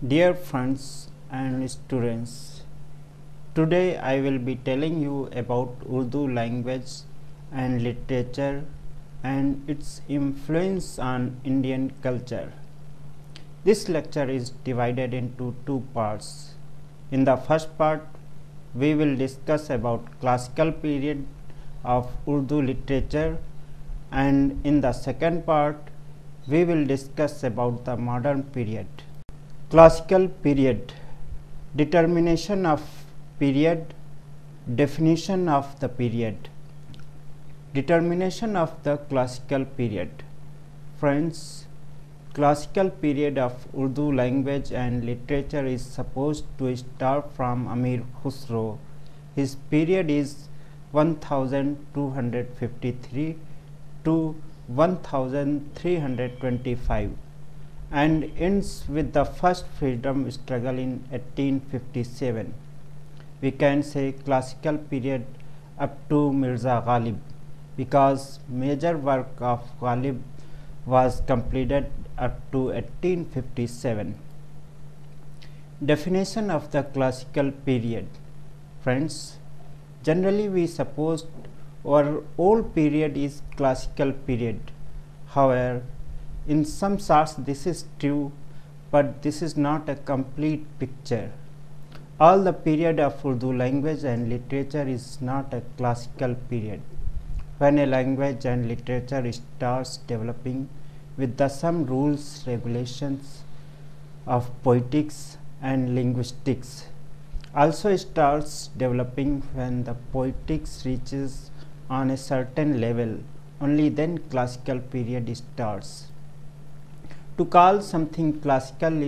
Dear friends and students, today I will be telling you about Urdu language and literature and its influence on Indian culture. This lecture is divided into two parts. In the first part, we will discuss about classical period of Urdu literature, and in the second part, we will discuss about the modern period. Classical period. Determination of period. Definition of the period. Determination of the classical period. Friends, classical period of Urdu language and literature is supposed to start from Amir Khusro. His period is 1253 to 1325 and ends with the first freedom struggle in 1857. We can say classical period up to Mirza Ghalib, because major work of Ghalib was completed up to 1857. Definition of the classical period. Friends, generally we suppose our old period is classical period. However, in some sorts this is true, but this is not a complete picture. All the period of Urdu language and literature is not a classical period. When a language and literature starts developing with the some rules, regulations of poetics and linguistics, also starts developing when the poetics reaches on a certain level, only then classical period starts. To call something classical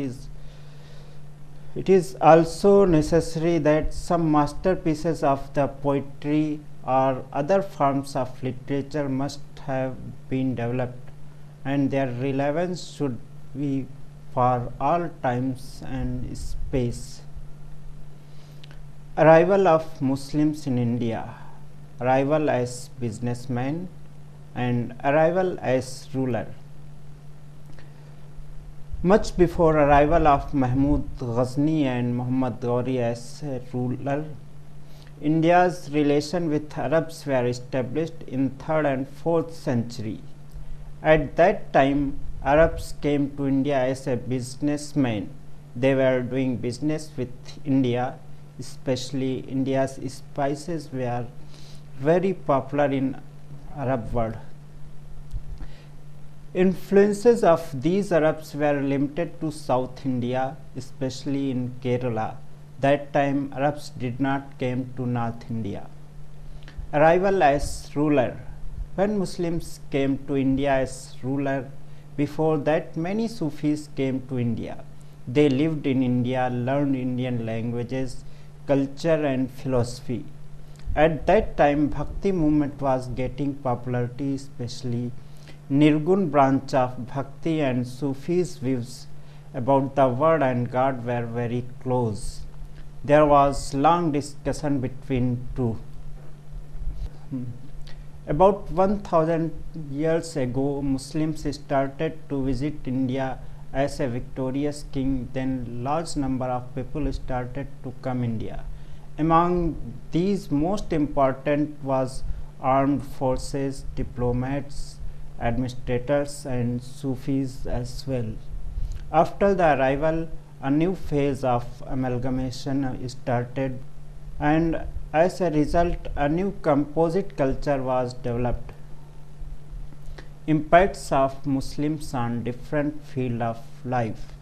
it is also necessary that some masterpieces of the poetry or other forms of literature must have been developed, and their relevance should be for all times and space. Arrival of Muslims in India. Arrival as businessmen and arrival as ruler. Much before arrival of Mahmud Ghazni and Muhammad Ghori as a ruler, India's relation with Arabs were established in 3rd and 4th century. At that time, Arabs came to India as a businessmen. They were doing business with India, especially India's spices were very popular in Arab world. Influences of these Arabs were limited to South India, especially in Kerala. That time Arabs did not came to North India. Arrival as ruler. When Muslims came to India as ruler, before that many Sufis came to India. They lived in India, learned Indian languages, culture and philosophy. At that time Bhakti movement was getting popularity, especially Nirgun branch of Bhakti and Sufis' views about the word and God were very close. There was long discussion between two. About 1000 years ago, Muslims started to visit India as a victorious king. Then large number of people started to come India. Among these, most important was armed forces, diplomats, administrators and Sufis as well. After the arrival, a new phase of amalgamation started, and as a result a new composite culture was developed. Impacts of Muslims on different fields of life.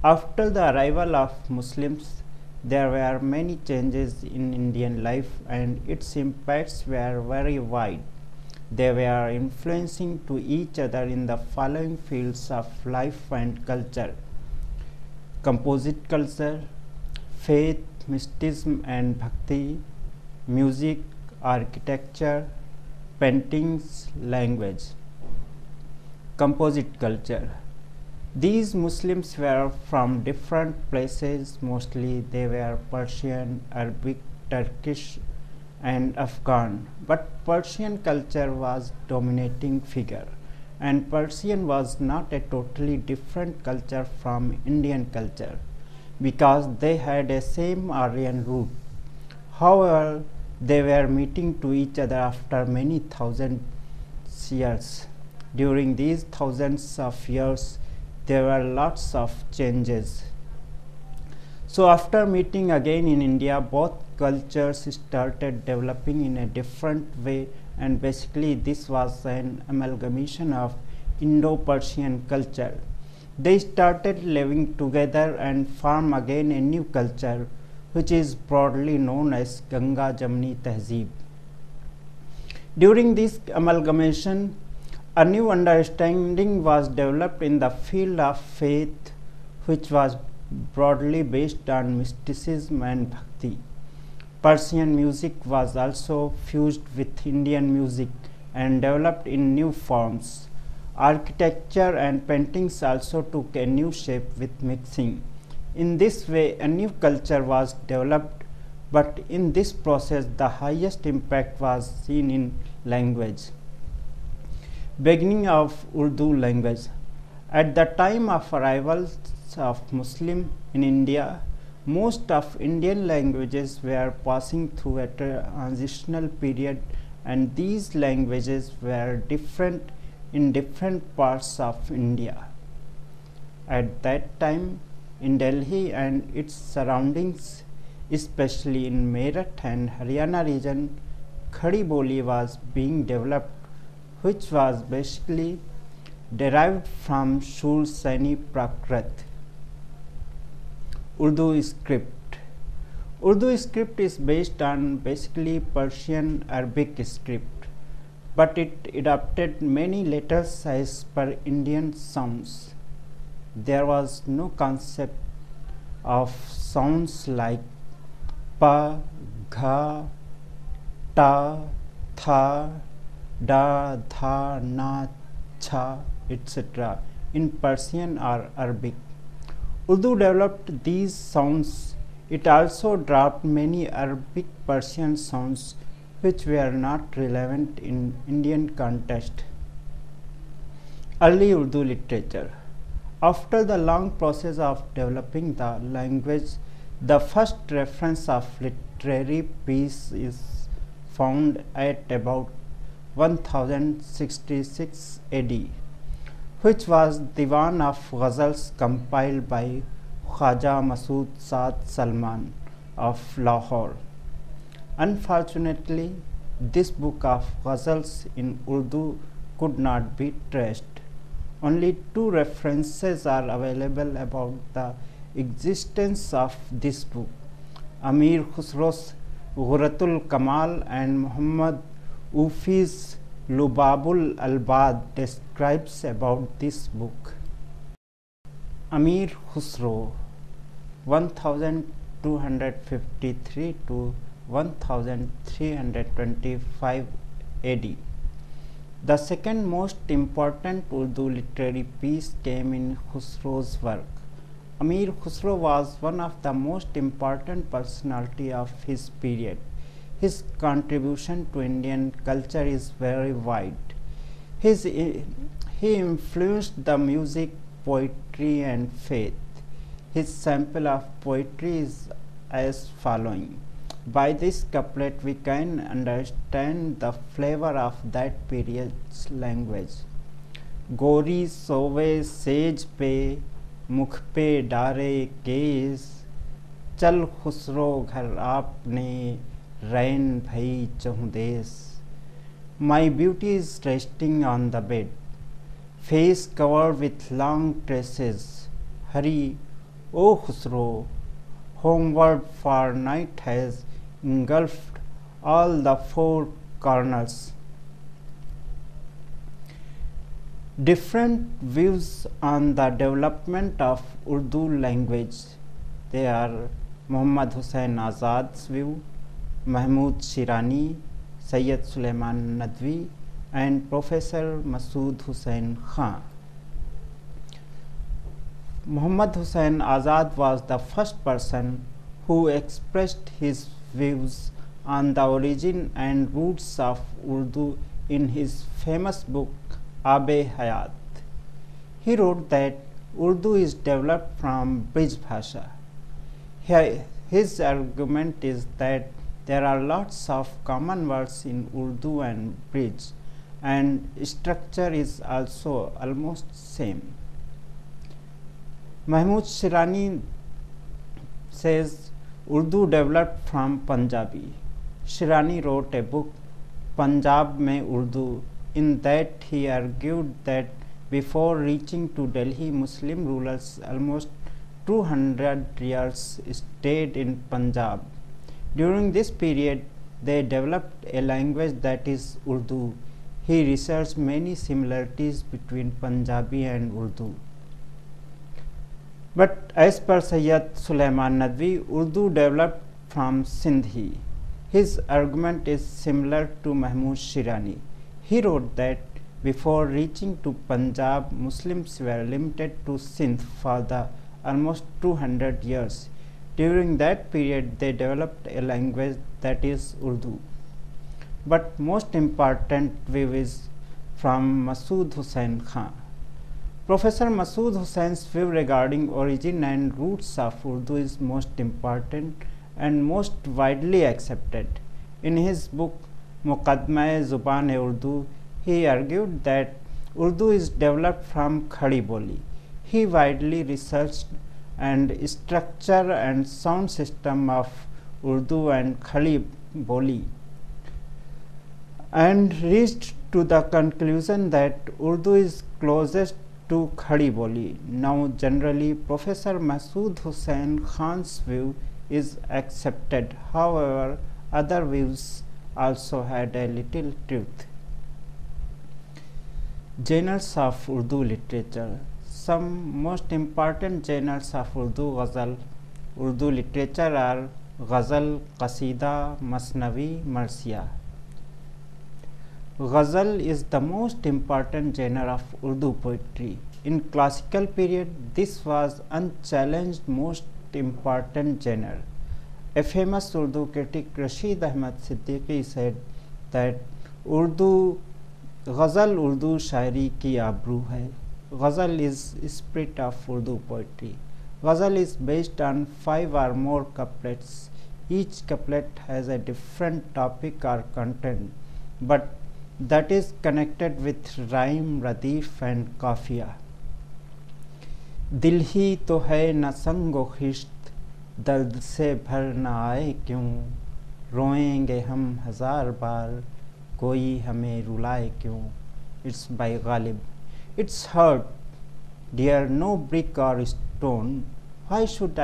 After the arrival of Muslims, there were many changes in Indian life and its impacts were very wide. They were influencing to each other in the following fields of life and culture: composite culture, faith, mysticism and bhakti, music, architecture, paintings, language. Composite culture. These Muslims were from different places, mostly they were Persian, Arabic, Turkish and Afghan, but Persian culture was dominating figure, and Persian was not a totally different culture from Indian culture. because they had a same Aryan root. However, they were meeting to each other after many thousands years. During these thousands of years, there were lots of changes. So after meeting again in India, both cultures started developing in a different way, and basically this was an amalgamation of Indo-Persian culture. They started living together and form again a new culture, which is broadly known as Ganga Jamni Tehzeeb. During this amalgamation, a new understanding was developed in the field of faith, which was broadly based on mysticism and bhakti. Persian music was also fused with Indian music and developed in new forms. Architecture and paintings also took a new shape with mixing. In this way, a new culture was developed, but in this process, the highest impact was seen in language. Beginning of Urdu language. At the time of arrival of Muslim in India, most of Indian languages were passing through a transitional period, and these languages were different in different parts of India. At that time, in Delhi and its surroundings, especially in Meerut and Haryana region, Khadi Boli was being developed, which was basically derived from Sursani Prakrit. Urdu script. Urdu script is based on basically Persian Arabic script, but it adopted many letters as per Indian sounds. There was no concept of sounds like pa, gha, ta, tha, da, dha, na, cha, etc. in Persian or Arabic. Urdu developed these sounds. It also dropped many Arabic Persian sounds which were not relevant in Indian context. Early Urdu literature. After the long process of developing the language, the first reference of literary piece is found at about 1066 AD, which was Diwan of Ghazals compiled by Khwaja Masood Saad Salman of Lahore. Unfortunately, this book of Ghazals in Urdu could not be traced. Only two references are available about the existence of this book. Amir Khusro's Ghuratul Kamal and Muhammad Ufi's Lubabul Albad describes about this book. Amir Khusro 1253 to 1325 AD. The second most important Urdu literary piece came in Khusro's work. Amir Khusro was one of the most important personality of his period. His contribution to Indian culture is very wide. He influenced the music, poetry and faith. His sample of poetry is as following. By this couplet we can understand the flavor of that period's language. Gori sove sej pe, mukh pe dare case, चल खुसरो घर आपने रैन भई चहुदेस. My beauty is resting on the bed, face covered with long tresses. Hurry, O Khusro, homeward, for night has engulfed all the four corners. Different views on the development of Urdu language. They are Muhammad Hussain Azad's view, Mahmud Shirani, Sayyid Sulaiman Nadwi and Professor Masood Hussain Khan. Muhammad Hussain Azad was the first person who expressed his views on the origin and roots of Urdu in his famous book Ab-e-Hayat. He wrote that Urdu is developed from Brij Bhasha. His argument is that there are lots of common words in Urdu and Bridge, and structure is also almost same. Mahmood Shirani says Urdu developed from Punjabi. Shirani wrote a book, Punjab Mein Urdu. In that he argued that before reaching to Delhi, Muslim rulers almost 200 years stayed in Punjab. During this period, they developed a language that is Urdu. He researched many similarities between Punjabi and Urdu. But as per Sayyid Sulaiman Nadwi, Urdu developed from Sindhi. His argument is similar to Mahmood Shirani. He wrote that before reaching to Punjab, Muslims were limited to Sindh for the almost 200 years. During that period, they developed a language that is Urdu. But most important view is from Masood Hussain Khan. Professor Masood Hussein's view regarding origin and roots of Urdu is most important and most widely accepted. In his book Muqaddimah-e-Zuban-e-Urdu, he argued that Urdu is developed from Khadi Boli. He widely researched and structure and sound system of Urdu and Khadi Boli and reached to the conclusion that Urdu is closest to Khadi Boli. Now generally Professor Masood Hussain Khan's view is accepted. However, other views also had a little truth. Genres of Urdu literature. Some most important genres of Urdu literature are Ghazal, Qasida, Masnavi, Marsiya. Ghazal is the most important genre of Urdu poetry. In classical period, this was unchallenged most important genre. A famous Urdu critic, Rashid Ahmad Siddiqui, said that Ghazal Urdu शायरी की आबरू है. Ghazal is spirit of Urdu poetry. Ghazal is based on 5 or more couplets. Each couplet has a different topic or content, but that is connected with rhyme, radif and काफिया. दिल ही तो है न संगो खिश्त, दर्द से भर न आए क्यों, रोएंगे हम हजार बार, कोई हमें रुलाए क्यों. It's by Ghalib. It's hurt, dear, no brick or stone. Why should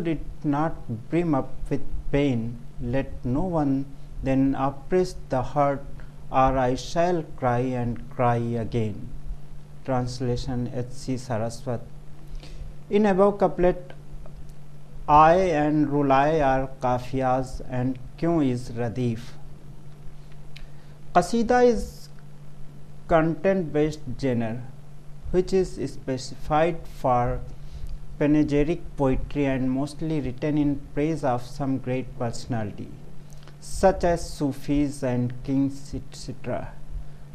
it not brim up with pain? Let no one then oppress the heart, or I shall cry and cry again. Translation H.C. Saraswat. In above couplet, I and Rulai are kafiyas and Kyun is radif. Qasida is content-based genre which is specified for panegyric poetry and mostly written in praise of some great personality, such as Sufis and kings, etc.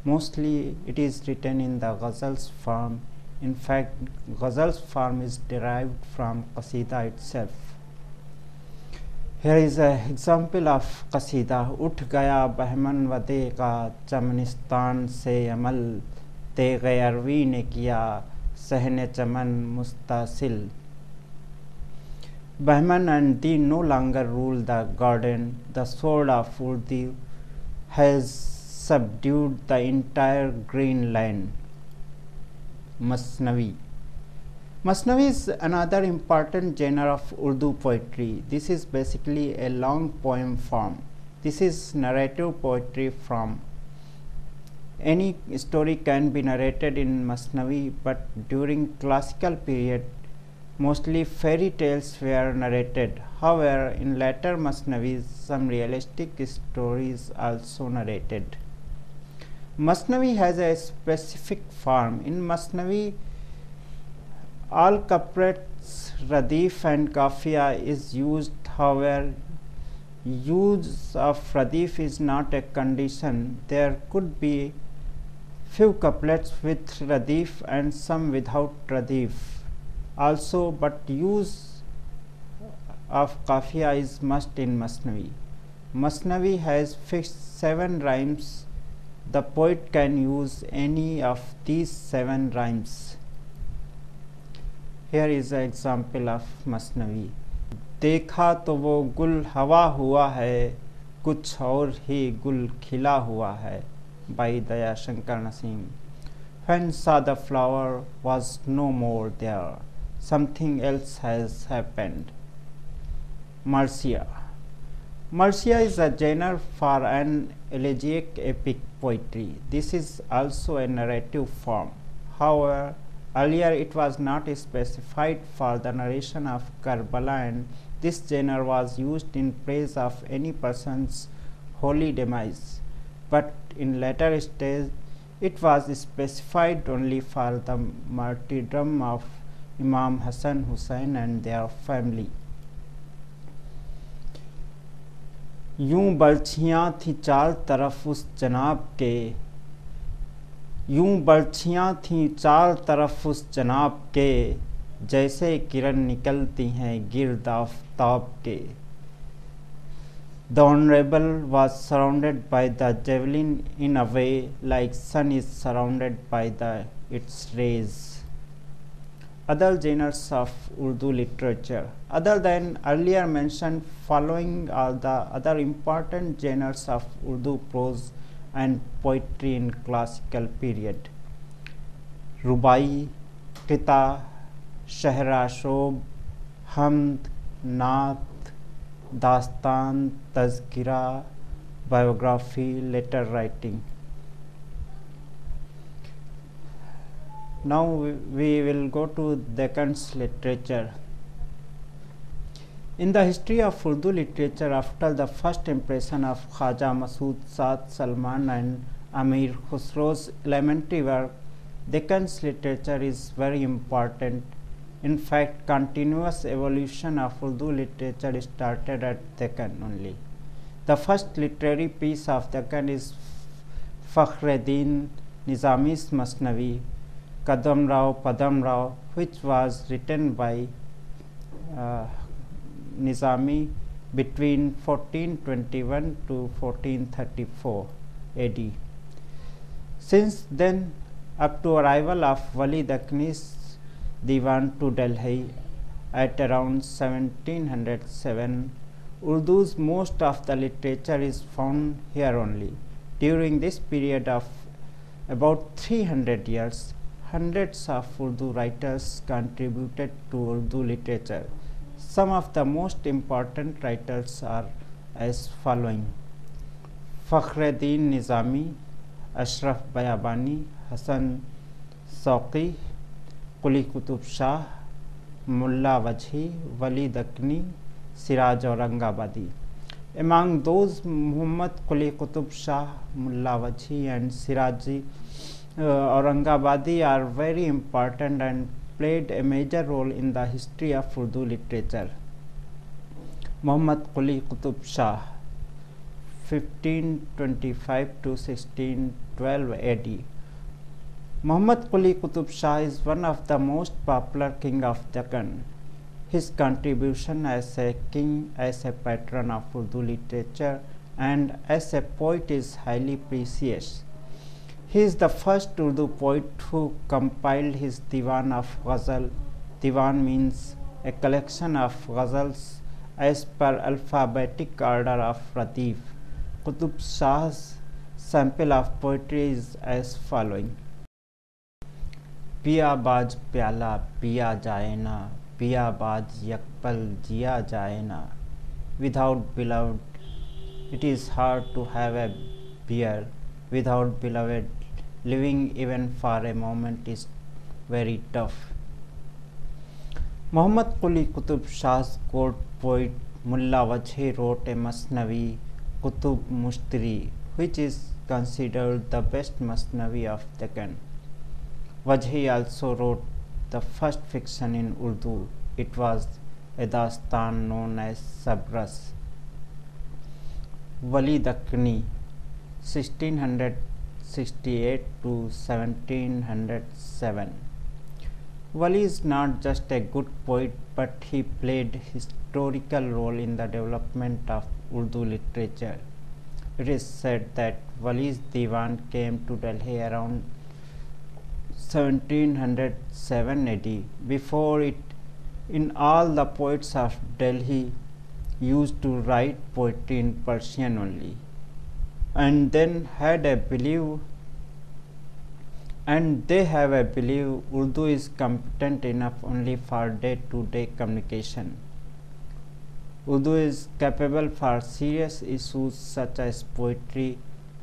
Mostly it is written in the Ghazal's form. In fact, Ghazal's form is derived from Qasida itself. Here is an example of Qasida. उठ गया बहमन वदे का चमनिस्तान से अमल, तेग़े अरवी ने किया सहने चमन मुस्तासिल. Bahman and Deen no longer rule the garden. The sword of Urdu has subdued the entire green land. Masnavi. Masnavi is another important genre of Urdu poetry. This is basically a long poem form. This is narrative poetry from. Any story can be narrated in Masnavi, but during classical period, mostly fairy tales were narrated. However, in later Masnavis, some realistic stories also narrated. Masnavi has a specific form. In Masnavi, all couplets, radif and kafiya is used. However, use of radif is not a condition. There could be few couplets with radif and some without radif also, but use of Kafiya is must in Masnavi. Masnavi has fixed 7 rhymes. The poet can use any of these 7 rhymes. Here is an example of Masnavi. देखा तो वो गुल हवा हुआ है, कुछ और ही गुल खिला हुआ है, by Daya Shankar Nasim. When saw the flower was no more there, something else has happened. Marcia. Marcia is a genre for an elegiac epic poetry. This is also a narrative form. However, earlier it was not specified for the narration of Karbala, and this genre was used in praise of any person's holy demise. But in later stage, it was specified only for the martyrdom of Imam Hassan Hussain and their family. यूं बर्छियाँ थी चार तरफ उस जनाब के, यूं बर्छियाँ थी चार तरफ उस जनाब के, जैसे किरण निकलती हैं गिर्द आफ़ताब के. The Honorable was surrounded by the javelin in a way like sun is surrounded by its rays. Other genres of Urdu literature. Other than earlier mentioned, following are the other important genres of Urdu prose and poetry in classical period: Rubai, Qita, Shahra-Shob, Hamd, Naat, Dastan, Tazkira, biography, letter writing. Now we will go to Deccan's literature. In the history of Urdu literature, after the first impression of Khwaja Masood Shah Salman and Amir Khusro's elementary work, Deccan's literature is very important. In fact, continuous evolution of Urdu literature started at Deccan only. The first literary piece of Deccan is Fakhreddin Nizami's Masnavi, Kadam Rao Padam Rao, which was written by Nizami between 1421 to 1434 AD. Since then, up to arrival of Wali Dakhni's Diwan to Delhi at around 1707, Urdu's most of the literature is found here only. During this period of about 300 years, hundreds of Urdu writers contributed to Urdu literature. Some of the most important writers are as following: Fakhreddin Nizami, Ashraf Bayabani, Hasan Sauqi, Quli Qutub Shah, Mulla Wajhi, Wali Dakhni, Siraj Aurangabadi. Among those, Muhammad Quli Qutub Shah, Mulla Wajhi and Siraji Aurangabadi are very important and played a major role in the history of Urdu literature. Muhammad Quli Qutub Shah, 1525 to 1612 AD. Muhammad Quli Qutub Shah is one of the most popular king of Deccan. His contribution as a king, as a patron of Urdu literature, and as a poet is highly precious. He is the first Urdu poet who compiled his Diwan of Ghazal. Diwan means a collection of ghazals as per alphabetic order of Radif. Qutub Shah's sample of poetry is as following: पिया बाज प्याला पिया जाए ना, पिया बाज यकपल जिया जाए ना. Without beloved, it is hard to have a beer. Without beloved, living even for a moment is very tough. Muhammad Quli Qutub Shah's court poet Mulla Wajhi wrote a Masnavi, Qutub Mushtari, which is considered the best Masnavi of Deccan. Wajhi also wrote the first fiction in Urdu. It was a dastan known as Sabras. Wali Dakhni, 1668 to 1707. Wali is not just a good poet, but he played historical role in the development of Urdu literature. It is said that Wali's Diwan came to Delhi around 1707 AD. Before it, in all the poets of Delhi used to write poetry in Persian only, and then had a belief and they have a belief Urdu is competent enough only for day-to-day communication. Urdu is capable for serious issues such as poetry,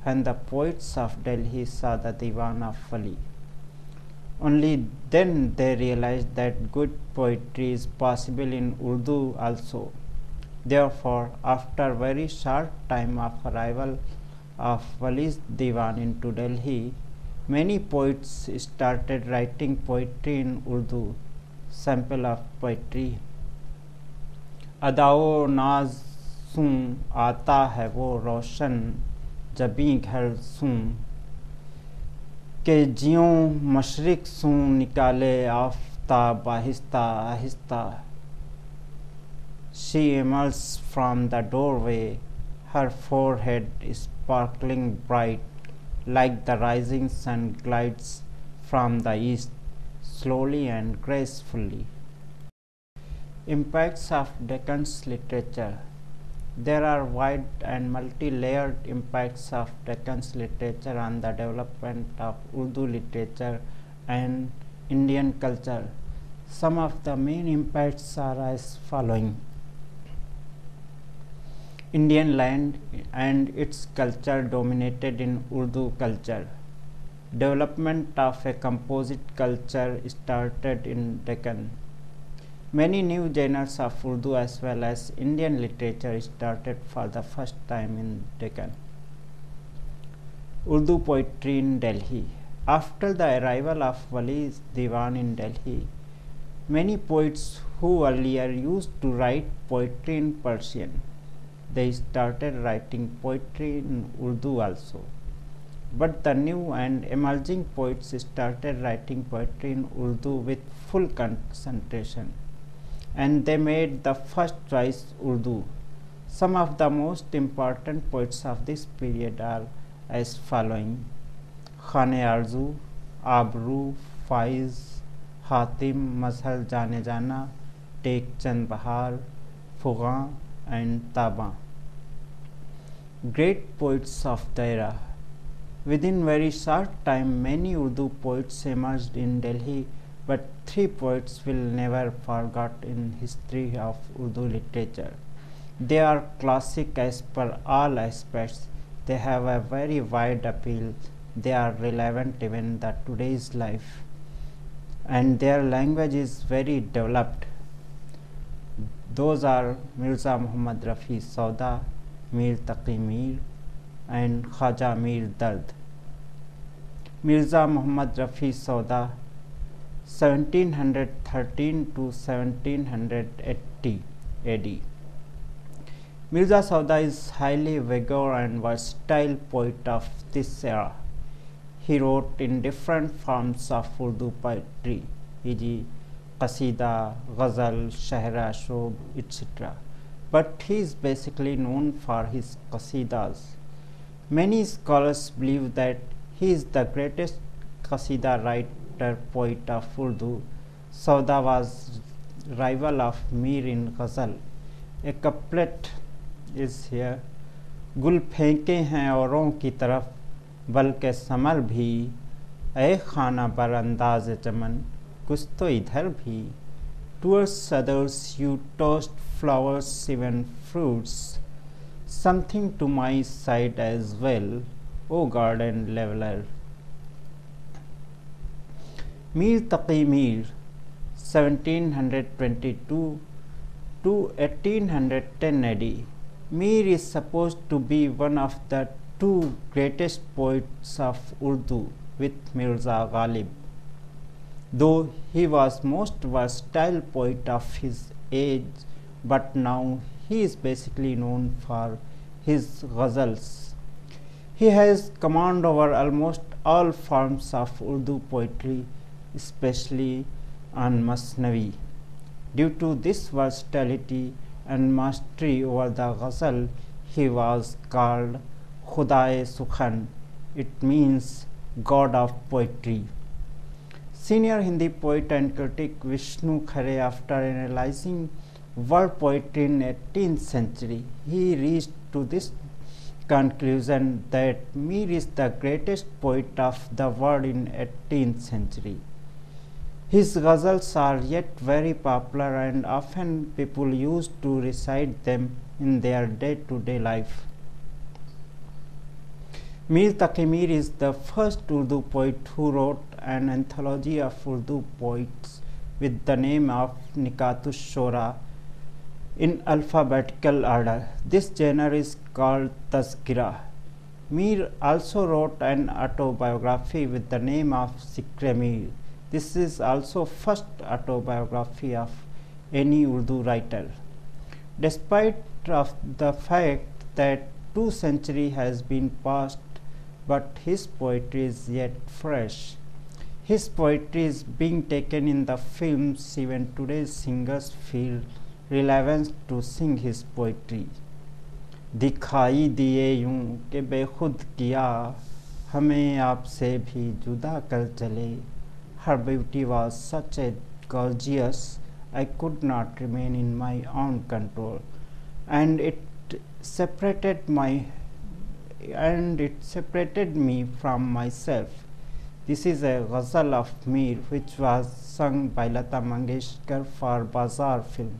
and the poets of Delhi saw the Diwan of Wali. Only then they realized that good poetry is possible in Urdu also. Therefore, after very short time of arrival of Wali's Diwan into Delhi, many poets started writing poetry in Urdu. Sample of poetry: अदाओ नाज सूं आता है वो रोशन जबी घर सूं के जियों मशरिक सूं निकाले Aftab Aahista Aahista. She emerges from the doorway, her forehead sparkling bright, like the rising sun glides from the east, slowly and gracefully. Impacts of Deccan's literature. There are wide and multi-layered impacts of Deccan's literature on the development of Urdu literature and Indian culture. Some of the main impacts are as following. Indian land and its culture dominated in Urdu culture. Development of a composite culture started in Deccan. Many new genres of Urdu as well as Indian literature started for the first time in Deccan. Urdu poetry in Delhi. After the arrival of Wali's Diwan in Delhi, many poets who earlier used to write poetry in Persian, they started writing poetry in Urdu also. But the new and emerging poets started writing poetry in Urdu with full concentration, and they made the first choice Urdu. Some of the most important poets of this period are as following: Khan-e-Arzu, Abru, Faiz, Hatim, Mazhar Jane Jana, Tek Chand Bahar, Fugan, and Taba. Great poets of the era. Within very short time, many Urdu poets emerged in Delhi, but three poets will never forgot in history of Urdu literature. They are classic as per all aspects. They have a very wide appeal. They are relevant even in the today's life, and their language is very developed. Those are Mirza Muhammad Rafi Sauda, Mir Taqi Mir, and Khaja Mir Dard. Mirza Muhammad Rafi Sauda, 1713 to 1780 AD. Mirza Sauda is highly vigorous and versatile poet of this era. He wrote in different forms of Urdu poetry, e.g. Qasida, Ghazal, Shahra, Shob, etc. But he is basically known for his Qasidas. Many scholars believe that he is the greatest Qasida writer poet of Urdu. Sauda was rival of Mir in Ghazal. A couplet is here: गुल फेंके हैं औरों की तरफ बल्कि summer भी, ए खाना पर अंदाज चमन कुछ तो इधर भी. Towards others you tossed flowers, even fruits, something to my side as well, O garden leveler. Mir Taqi Mir, 1722 to 1810 AD. Mir is supposed to be one of the two greatest poets of Urdu with Mirza Ghalib. Though he was most versatile poet of his age, but now he is basically known for his ghazals. He has command over almost all forms of Urdu poetry, especially on Masnavi. Due to this versatility, and mastery over the ghazal, he was called Khudae Sukhan. It means God of Poetry. Senior Hindi poet and critic Vishnu Khare, after analyzing world poetry in 18th century, he reached to this conclusion that Mir is the greatest poet of the world in 18th century. His ghazals are yet very popular and often people used to recite them in their day-to-day life. Mir Taqi Mir is the first Urdu poet who wrote an anthology of Urdu poets with the name of Nikatus Shora in alphabetical order. This genre is called Tazkira. Mir also wrote an autobiography with the name of Zikr Mir. This is also first autobiography of any Urdu writer. Despite of the fact that 2 centuries has been passed, but his poetry is yet fresh. His poetry is being taken in the films. Even today's singers feel relevant to sing his poetry. दिखाई दिए यूं कि बेखुद किया हमें आपसे भी जुदा कर चले. Her beauty was such a gorgeous, I could not remain in my own control, and it separated me from myself. This is a ghazal of Mir which was sung by Lata Mangeshkar for Bazaar film.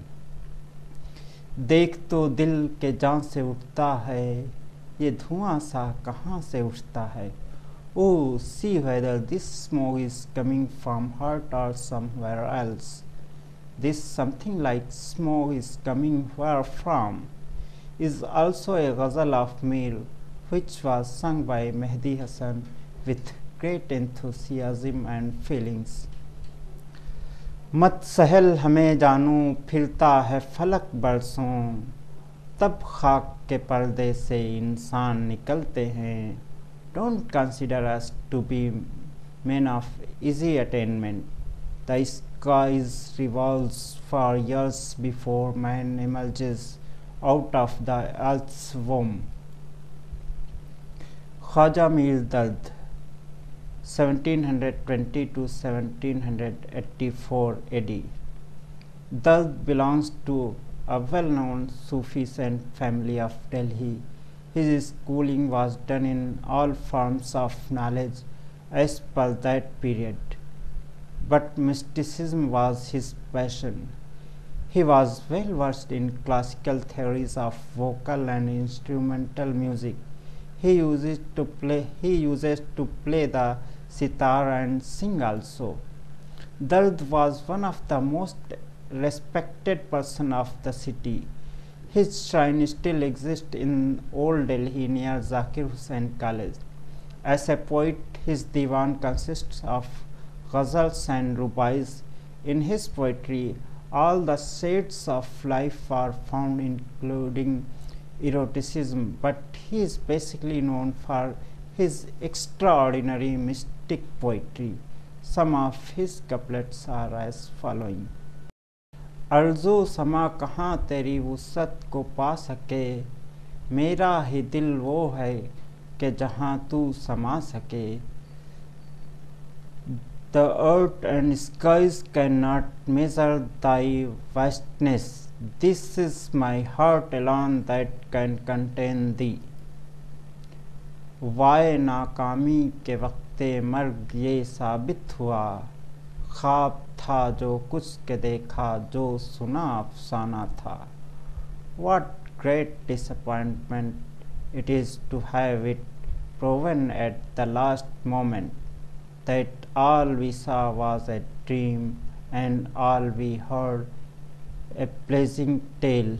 देख तो दिल के जान से उठता है, ये धुआं सा कहाँ से उठता है. Oh, see whether this smoke is coming from heart or somewhere else. This something like smoke is coming where from is also a ghazal of Mir which was sung by Mehdi Hasan with great enthusiasm and feelings. मत सहल हमें जानू फिरता है फलक बरसों, तब खाक के पर्दे से इंसान निकलते हैं. Don't consider us to be men of easy attainment. The skies revolves for years before man emerges out of the earth's womb. Khwaja Mir Dard 1720 to 1784 AD. Dard belongs to a well-known Sufi saint family of Delhi. His schooling was done in all forms of knowledge as per that period, but mysticism was his passion. He was well versed in classical theories of vocal and instrumental music. He uses to play the sitar and sing also. Dard was one of the most respected person of the city. His shrine still exists in Old Delhi near Zakir Hussain College. As a poet, his diwan consists of ghazals and rubais. In his poetry, all the shades of life are found, including eroticism, but he is basically known for his extraordinary mystic poetry. Some of his couplets are as following. अर्ज़ो समा कहाँ तेरी वुसअत को पा सके, मेरा ही दिल वो है कि जहाँ तू समा सके. The earth and skies cannot measure thy vastness. This is my heart alone that can contain thee. वाय नाकामी के वक्ते मर्ग ये साबित हुआ, ख्वाब था जो कुछ के देखा जो सुना अफसाना था. What great disappointment it is to have it proven at the last moment that all we saw was a dream and all we heard a pleasing tale.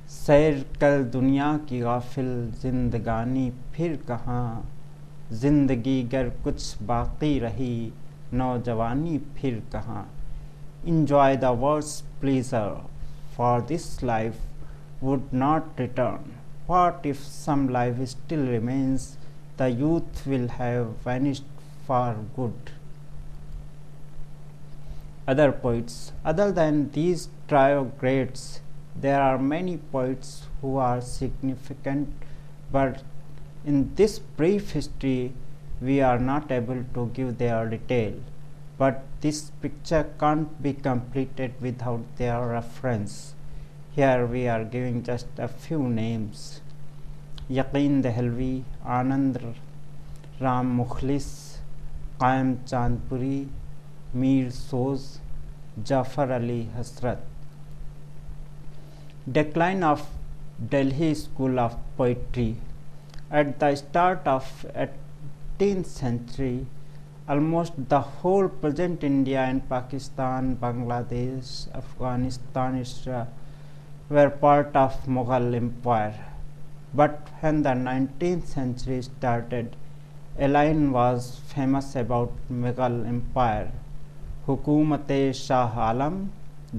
सैर कर दुनिया की गाफिल जिंदगानी फिर कहाँ, जिंदगी गर कुछ बाकी रही नौजवानी फिर कहाँ. Enjoy the world's pleasure, for this life would not return. What if some life still remains? The youth will have vanished for good. other poets. Other than these trio greats, there are many poets who are significant, but in this brief history we are not able to give their detail. But this picture can't be completed without their reference. Here we are giving just a few names: Yaqeen Dehlvi, Anand Ram Mukhlis, Qaim Chandpuri, Mir Soz, Jafar Ali Hasrat. Decline of Delhi School of Poetry. At the start of 18th century, almost the whole present India and Pakistan, Bangladesh, Afghanistan, etc. were part of Mughal Empire. But when the 19th century started, a line was famous about Mughal Empire: Hukumat-e Shah Alam,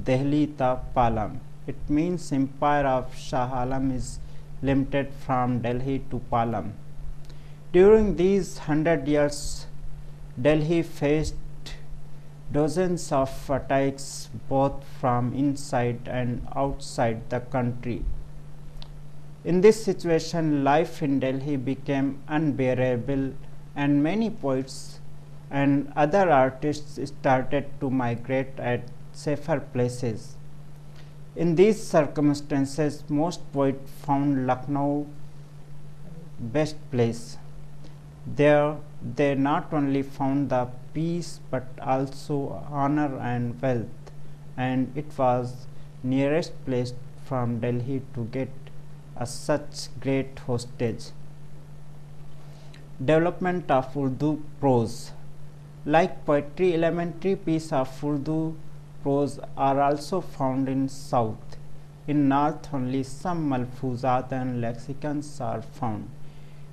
Delhi ta Palam. It means empire of Shah Alam is limited from Delhi to Palam. During these 100 years, Delhi faced dozens of attacks both from inside and outside the country. In this situation, life in Delhi became unbearable, and many poets and other artists started to migrate at safer places. In these circumstances, most poets found Lucknow best place. There they not only found the peace but also honor and wealth, and it was nearest place from Delhi to get such great hostage. Development of Urdu prose. Like poetry, elementary pieces of Urdu prose are also found in south. In north only some malfuzat and lexicons are found.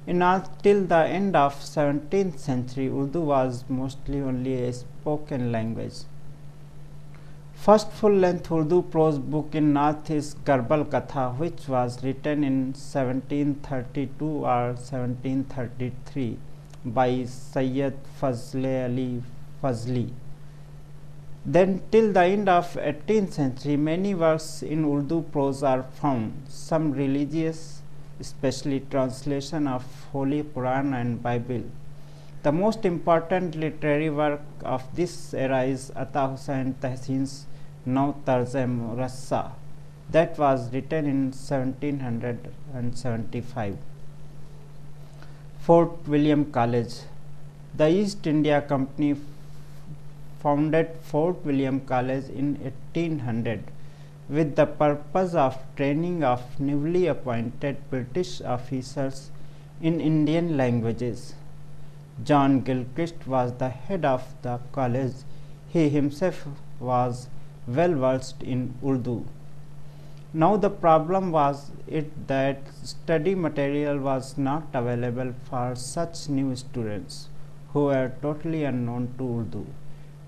In north till the end of 17th century, Urdu was mostly only a spoken language. First full-length Urdu prose book in north is Garbal Katha, which was written in 1732 or 1733 by Sayyid Fazl Ali Fazli. Then till the end of 18th century, many works in Urdu prose are found, some religious, especially translation of Holy Quran and Bible. The most important literary work of this era is Ata Hussain Tahsin's Nau Tarz-e-Murassa, that was written in 1775. Fort William College. The East India Company founded Fort William College in 1800 with the purpose of training of newly appointed British officers in Indian languages. John Gilchrist was the head of the college. He himself was well versed in Urdu. Now the problem was that study material was not available for such new students who were totally unknown to Urdu.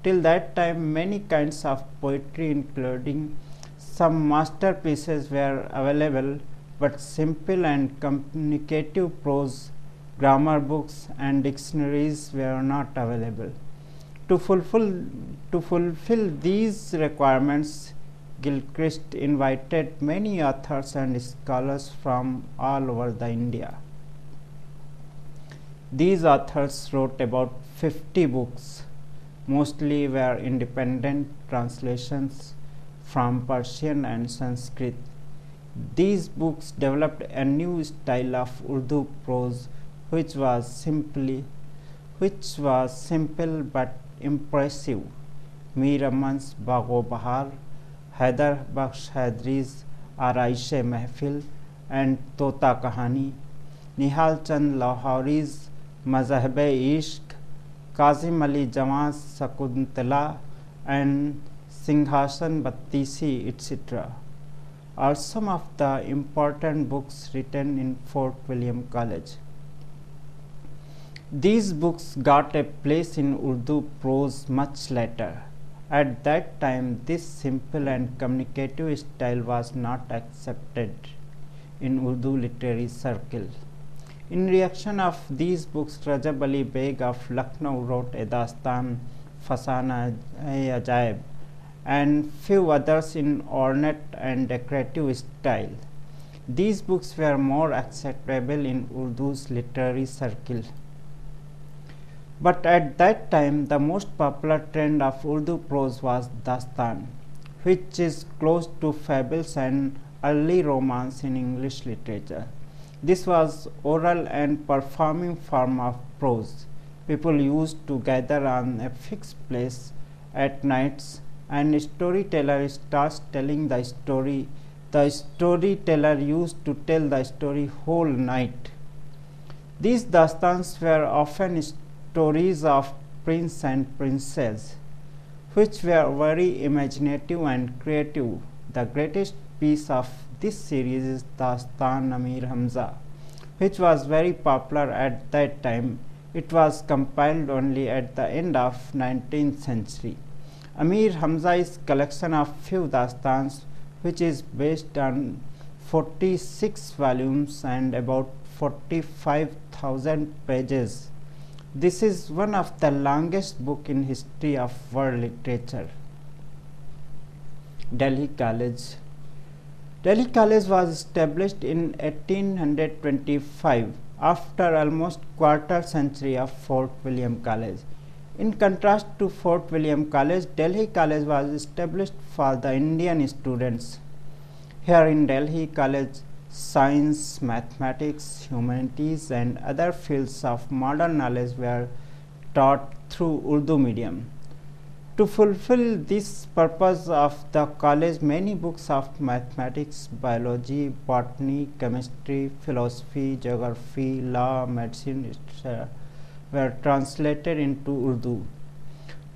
Till that time, many kinds of poetry, including some masterpieces, were available, but simple and communicative prose, grammar books and dictionaries were not available. To fulfill these requirements, Gilchrist invited many authors and scholars from all over the India. These authors wrote about 50 books. Mostly were independent translations from Persian and Sanskrit. These books developed a new style of Urdu prose which was simple but impressive. Mir Aman's Bagh-o-Bahar, Haidar Bakhsh Haidari's Araish-e Mehfil and Tota Kahani, Nihal Chand Lahori's Mazhab-e-Ishq, Kazim Ali Jawan's Sakuntala and Singhasan Battisi, etc. are some of the important books written in Fort William College. These books got a place in Urdu prose much later. At that time, this simple and communicative style was not accepted in Urdu literary circle. In reaction of these books, Rajab Ali Beg of Lucknow wrote a dastan Fasana-e-Ajaib, and few others in ornate and decorative style. These books were more acceptable in Urdu's literary circle. But at that time, the most popular trend of Urdu prose was Dastan, which is close to fables and early romance in English literature. This was oral and performing form of prose. People used to gather on a fixed place at nights, and storyteller starts telling the story. The storyteller used to tell the story whole night. These dastans were often stories of prince and princess, which were very imaginative and creative. The greatest piece of this series is Dastan Amir Hamza, which was very popular at that time. It was compiled only at the end of 19th century. Amir Hamza is collection of few dastans which is based on 46 volumes and about 45,000 pages. This is one of the longest book in history of world literature. Delhi College. Delhi College was established in 1825 after almost quarter century of Fort William College. In contrast to Fort William College, Delhi College was established for the Indian students. Here in Delhi College, science, mathematics, humanities and other fields of modern knowledge were taught through Urdu medium. To fulfill this purpose of the college, many books of mathematics, biology, botany, chemistry, philosophy, geography, law, medicine, etc. were translated into Urdu.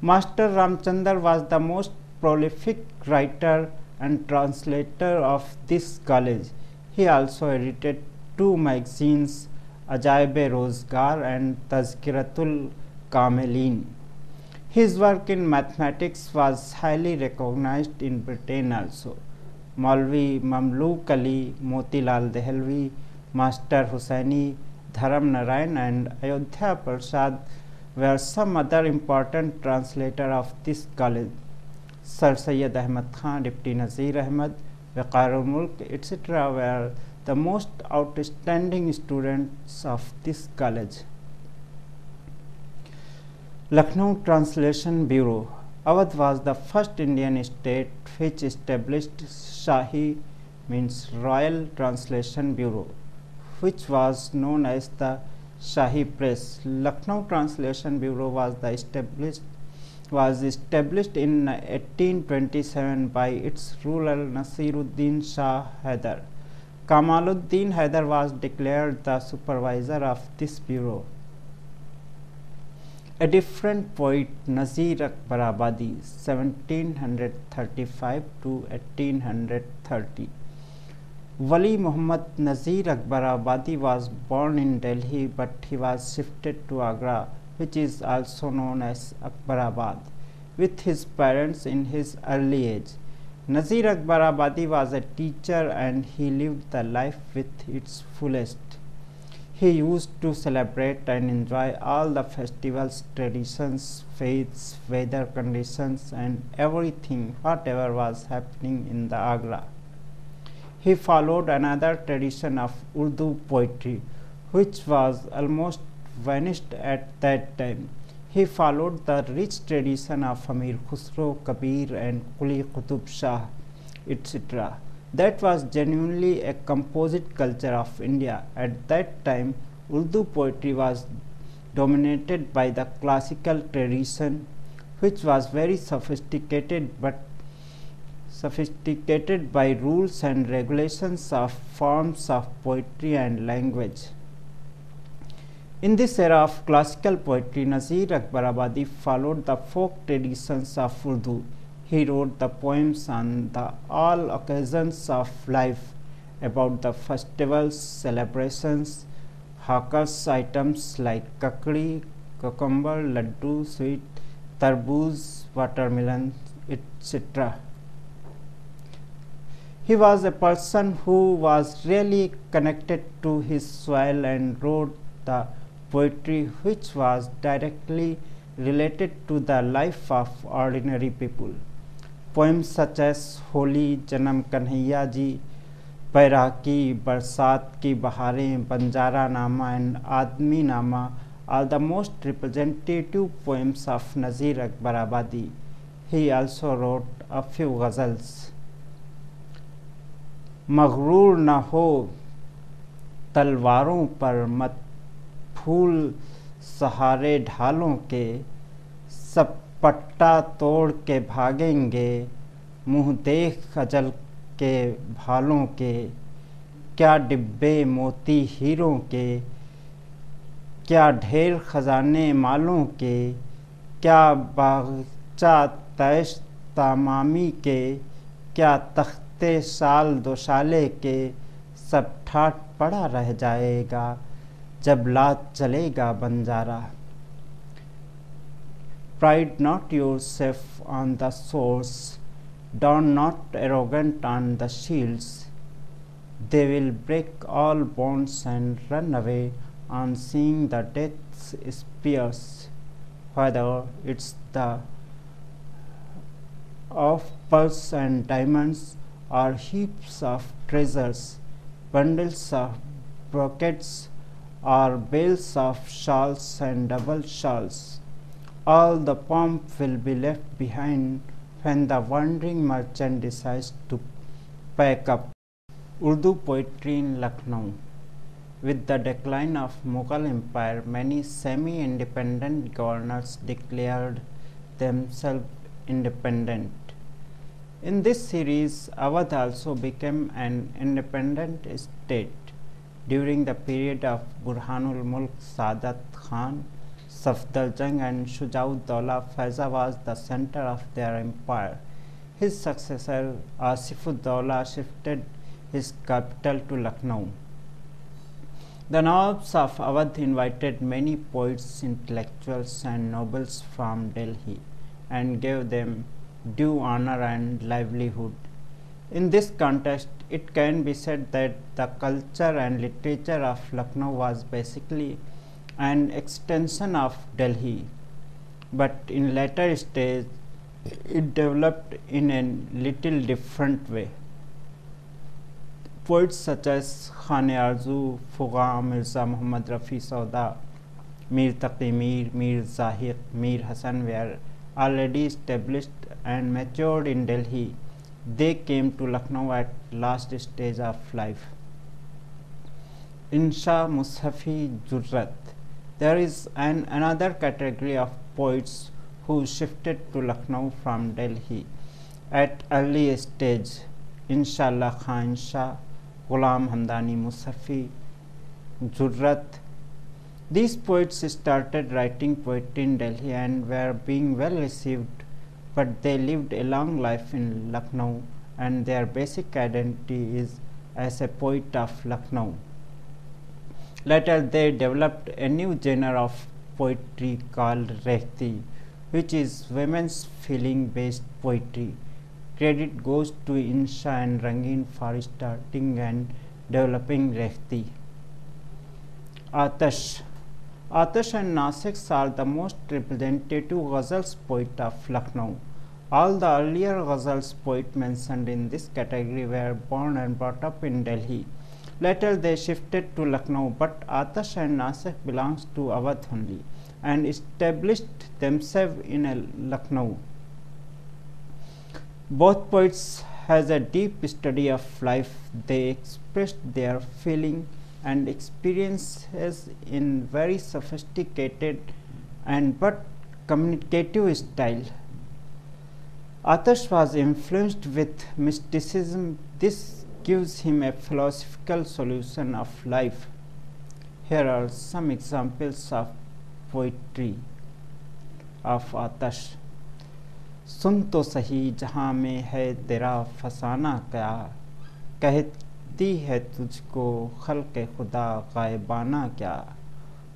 Master Ramchandar was the most prolific writer and translator of this college. He also edited two magazines, Ajaib-e-Rozgar and Tazkiratul Kamelin. His work in mathematics was highly recognized in Britain also. Maulvi Mamluk Ali, Motilal Dehlvi, Master Hussaini, Dharam Narayan and Ayodhya Prasad were some other important translators of this college. Sir Syed Ahmad Khan, Deputy Nazir Ahmad, Waqarul Mulk, etc. were the most outstanding students of this college. Lucknow Translation Bureau. Awadh was the first Indian state which established Shahi, means Royal Translation Bureau, which was known as the Shahi Press. Lucknow Translation Bureau was established in 1827 by its ruler Nasiruddin Shah Haidar. Kamaluddin Haidar was declared the supervisor of this bureau. A different poet, Nazir Akbarabadi, 1735 to 1830. Wali Muhammad Nazir Akbarabadi was born in Delhi, but he was shifted to Agra, which is also known as Akbarabad, with his parents in his early age. Nazir Akbarabadi was a teacher and he lived the life with its fullest. He used to celebrate and enjoy all the festivals, traditions, faiths, weather conditions and everything whatever was happening in the Agra. He followed another tradition of Urdu poetry, which was almost vanished at that time. He followed the rich tradition of Amir Khusro, Kabir and Quli Qutub Shah, etc. That was genuinely a composite culture of India. At that time, Urdu poetry was dominated by the classical tradition, which was very sophisticated by rules and regulations of forms of poetry and language. In this era of classical poetry, Nazir Akbarabadi followed the folk traditions of Urdu. He wrote the poems on all occasions of life, about the festivals, celebrations, hawkers items like kakdi, cucumber, laddu, sweet, tarboos, watermelon, etc. He was a person who was really connected to his soil and wrote the poetry which was directly related to the life of ordinary people. Poems such as Holi, जन्म कन्हैया जी, बैरागी, बरसात की बहारें, बंजारा नामा and आदमी नामा are the most representative poems of Nazir Akbar Abadi. He also wrote a few ghazals. मगरूर न हो तलवारों पर मत फूल सहारे ढालों के, सब पट्टा तोड़ के भागेंगे मुँह देख अजल के भालों के। क्या डिब्बे मोती हीरों के, क्या ढेर खजाने मालों के, क्या बागचा तैश तमामी के, क्या तख्ते साल दोशाले के, सब ठाट पड़ा रह जाएगा जब लात चलेगा Banjara. Pride not yourself on the swords, don not arrogant on the shields. They will break all bonds and run away on seeing the death's spears, whether it's the of pearls and diamonds or heaps of treasures, bundles of brocades or bales of shawls and double shawls. All the pomp will be left behind when the wandering merchant decides to pack up. Urdu poetry in Lucknow. With the decline of Mughal Empire, many semi-independent governors declared themselves independent. In this series, Awadh also became an independent state. During the period of Burhanul Mulk Saadat Khan, Safdarjung and Shujauddaulah, Faiza was the center of their empire. His successor Asifuddaulah shifted his capital to Lucknow. The Nawabs of Awadh invited many poets, intellectuals and nobles from Delhi and gave them due honor and livelihood. In this context, it can be said that the culture and literature of Lucknow was basically an extension of Delhi, but in later stage it developed in a little different way. Poets such as Khan-e-Arzu, Fuqa, Mirza Muhammad Rafi Sauda, Mir Taqi Mir, Mir Zahir, Mir Hasan were already established and matured in Delhi. They came to Lucknow at last stage of life. Insha Mushafi Jurrat. There is another category of poets who shifted to Lucknow from Delhi at early stage. Inshallah Khan Shah, Ghulam Hamdani Mushafi, Jurrat. These poets started writing poetry in Delhi and were being well received, but they lived a long life in Lucknow and their basic identity is as a poet of Lucknow. Later they developed a new genre of poetry called Rehti, which is women's feeling based poetry. Credit goes to Insha and Rangin for starting and developing Rehti. Atash. Atash and Nasik are the most representative ghazals poet of Lucknow. All the earlier ghazals poets mentioned in this category were born and brought up in Delhi. Later they shifted to Lucknow, but Atash and Nasik belongs to Awadh only and established themselves in Lucknow. Both poets has a deep study of life. They expressed their feeling and experiences in very sophisticated and but communicative style. Atash was influenced with mysticism. This gives him a philosophical solution of life. Here are some examples of poetry of Atash. सुन तो सही जहाँ में है तेरा फसाना क्या, कहती है तुझको खल्क़े खुदा गायबाना क्या.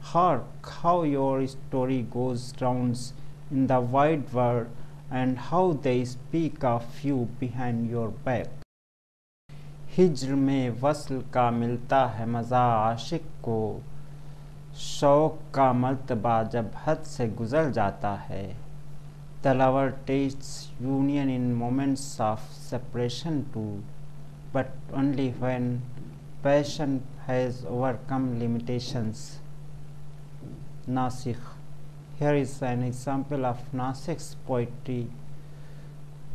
Hark how your story goes rounds in the wide world and how they speak of you behind your back. हिज्र में वस्ल का मिलता है मज़ा आशिक को, शौक़ का मर्तबा जब हद से गुज़र जाता है. The lover tastes union in moments of separation too, but only when passion has overcome limitations. Nasikh. Here is an example of Nasikh's poetry.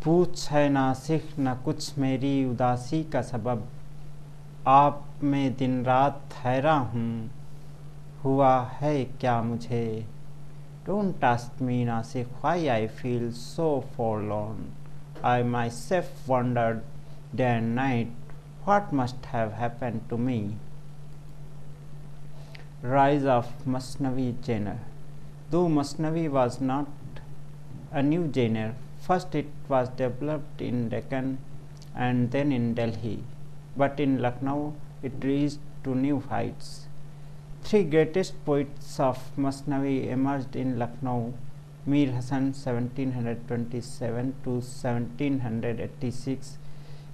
पूछ है नासिख न कुछ मेरी उदासी का सबब, आप में दिन रात हैरान हूँ, हुआ है क्या मुझे. Don't ask me, Nasikh, why I feel so forlorn. I myself wondered day and night what must have happened to me. Rise of Masnavi genre. Though Masnavi was not a new genre, first it was developed in Deccan and then in Delhi, but in Lucknow it reached to new heights. Three greatest poets of Masnavi emerged in Lucknow: Mir Hasan (1727 to 1786)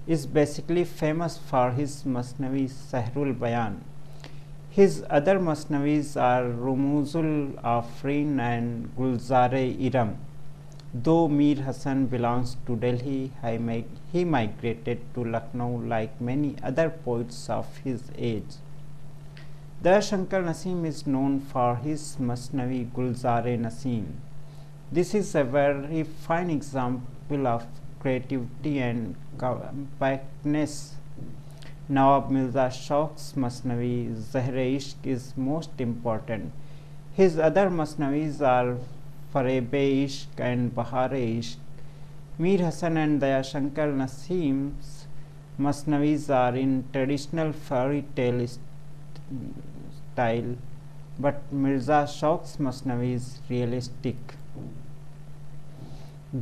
is basically famous for his Masnavi Sahrul Bayan. His other Masnavis are Rumuzul Afrin and Gulzar-e-Iram. Though Mir Hasan belongs to Delhi, he migrated to Lucknow like many other poets of his age. Dayashankar Nasim is known for his Masnavi Gulzar-e-Nasim. This is a very fine example of creativity and compactness. Nawab Mirza Shauq's Masnavi Zahr-e-Ishq is most important. His other Masnavis are Fareb-e-Ishq and Bahar-e-Ishq. Mir Hasan and Dayashankar Nasim's Masnavis are in traditional fairy tale style, but Mirza Shauq's Masnavi is realistic.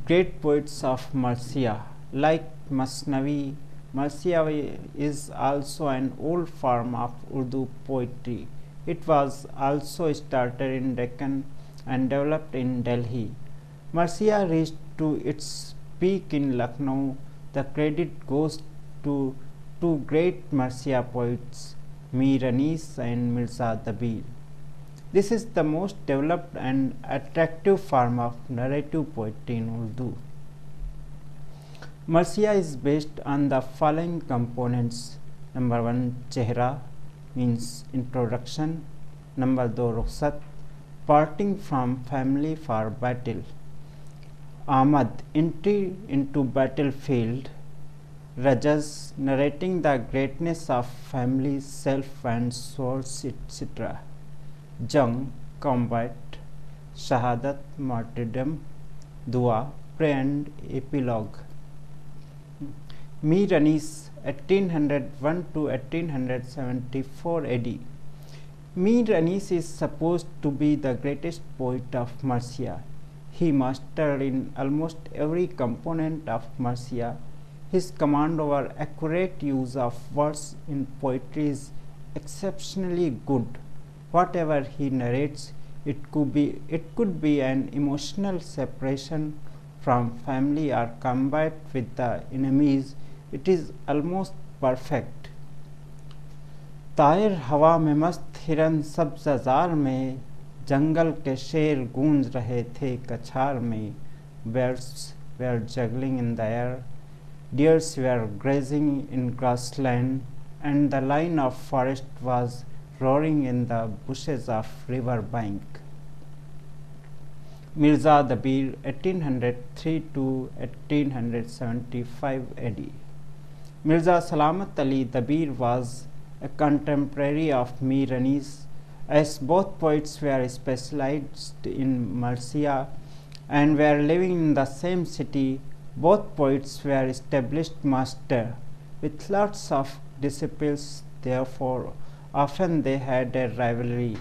Great poets of Marsiya. Like Masnavi, Marsiya is also an old form of Urdu poetry. It was also started in Deccan and developed in Delhi. Marsiya reached to its peak in Lucknow. The credit goes to two great Marsiya poets, Mir Anis and Mirza Dabir. This is the most developed and attractive form of narrative poetry in Urdu. Marsiya is based on the following components. Number 1, Chehra means introduction. Number 2, Rukhsat, parting from family for battle. Amad, entry into battlefield. Rajas, narrating the greatness of family, self and source, etc. Jang, combat. Shahadat, martyrdom. Dua, prayer and epilogue. Mir Anis, 1801 to 1874 AD. Mir Anis is supposed to be the greatest poet of Marsiya. He mastered in almost every component of Marsiya. His command over accurate use of words in poetry is exceptionally good. Whatever he narrates, it could be an emotional separation from family or combat with the enemies. It is almost perfect. तायर हवा में मस्त हिरन सब्ज़ार में, जंगल के शेर गूंज रहे थे कछार में. Birds were juggling in the air, deers were grazing in grassland, and the line of forest was roaring in the bushes of river bank. Mirza Dabir, 1803 to 1875 AD. Mirza Salamat Ali Dabir was a contemporary of Mir Anis. As both poets were specialized in Marsiya and were living in the same city, both poets were established masters with lots of disciples. Therefore, often they had a rivalry.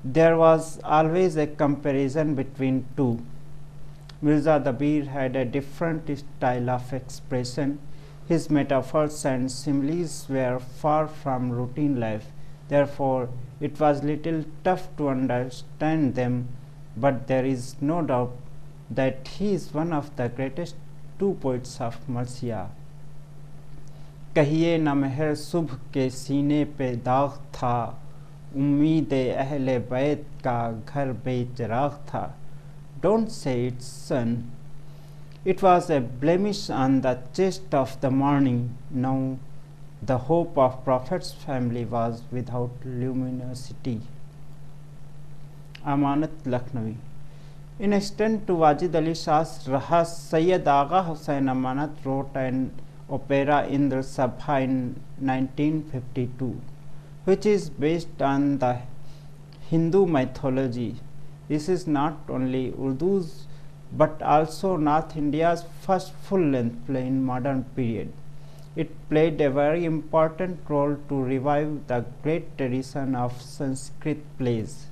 There was always a comparison between two. Mirza Dabir had a different style of expression. His metaphors and similes were far from routine life. Therefore, it was little tough to understand them, but there is no doubt that he is one of the greatest two poets of Marsiya. कहिए न महर सुबह के सीने पे दाग था, उम्मीद अहले बैत का घर बेचिराग था. don't say it, son. It was a blemish on the chest of the morning. Now the hope of Prophet's family was without luminosity. Amanat Lucknowi. In extent to Wajid Ali Shah's Rahas, Sayyid Agha Hussain Amanat wrote an opera Indra Sabha in 1952, which is based on the Hindu mythology. This is not only Urdu's but also North India's first full-length play in modern period. It played a very important role to revive the great tradition of Sanskrit plays.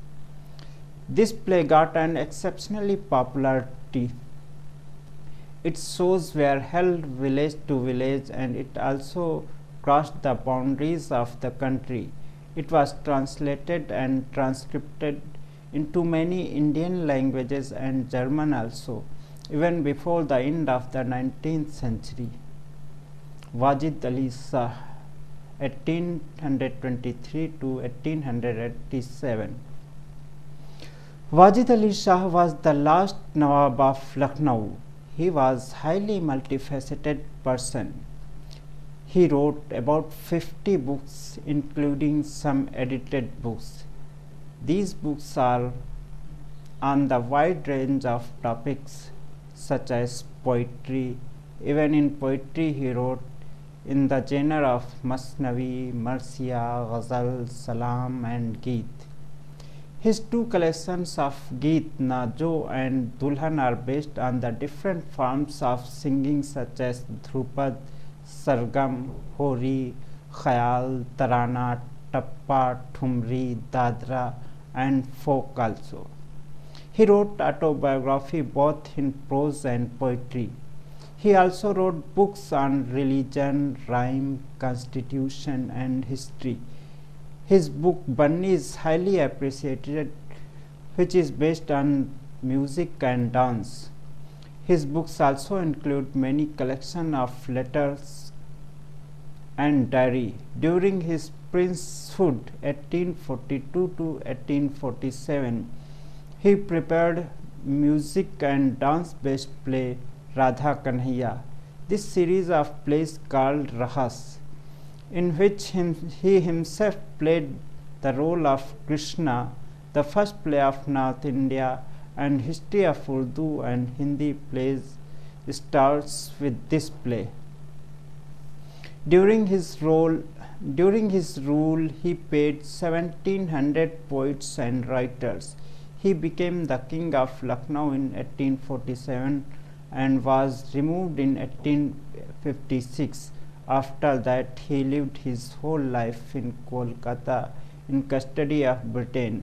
This play got an exceptionally popularity. Its shows were held village to village and it also crossed the boundaries of the country. It was translated and transcribed into many Indian languages and German also, even before the end of the 19th century. Wajid Ali Shah, 1823 to 1887. Wajid Ali Shah was the last Nawab of Lucknow. He was highly multifaceted person. He wrote about 50 books, including some edited books. These books are on the wide range of topics such as poetry. Even in poetry he wrote in the genre of Masnavi, Marsiya, Ghazal, Salam and Geet. His two collections of Geet, Najo and Dulhan are based on the different forms of singing such as Dhrupad, Sargam, Hori, Khayal, Tarana, Tappa, Thumri, Dadra and folk also. He wrote autobiography both in prose and poetry. He also wrote books on religion, rhyme, constitution and history. His book Banni is highly appreciated, which is based on music and dance. His books also include many collection of letters and diary. During his princehood 1842 to 1847, he prepared music and dance based play Radha Kanhaiya. This series of plays called Rahas, in which he himself played the role of Krishna, the first play of North India, and history of Urdu and Hindi plays starts with this play. During his rule, he paid 1700 poets and writers. He became the king of Lucknow in 1847 and was removed in 1856. After that, he lived his whole life in Kolkata in custody of Britain.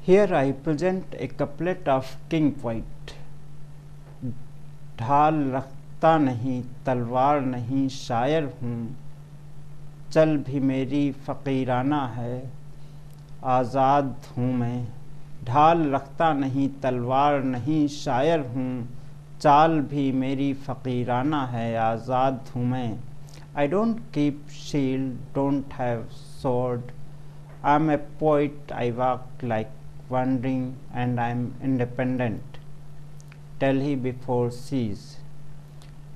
Here I present a couplet of King Poet. ढाल रखता नहीं, तलवार नहीं, शायर हूँ, चल भी मेरी फ़कीराना है, आज़ाद हूँ मैं. ढाल रखता नहीं, तलवार नहीं, शायर हूँ, चाल भी मेरी फ़कीराना है, आज़ाद हूँ मैं. I don't keep shield, don't have sword. I'm a poet, I walk like wandering, and I'm independent. Delhi before siege.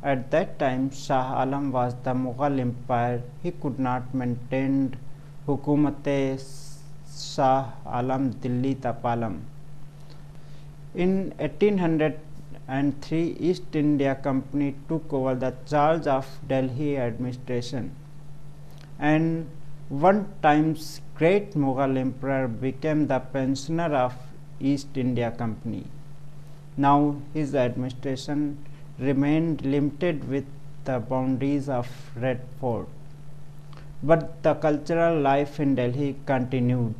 At that time, Shah Alam was the Mughal Empire. He could not maintain Hukumate Shah Alam Dilli Tapalam. In 1803, East India Company took over the charge of Delhi administration, and one time's great Mughal emperor became the pensioner of East India Company. Now his administration remained limited with the boundaries of Red Fort, but the cultural life in Delhi continued,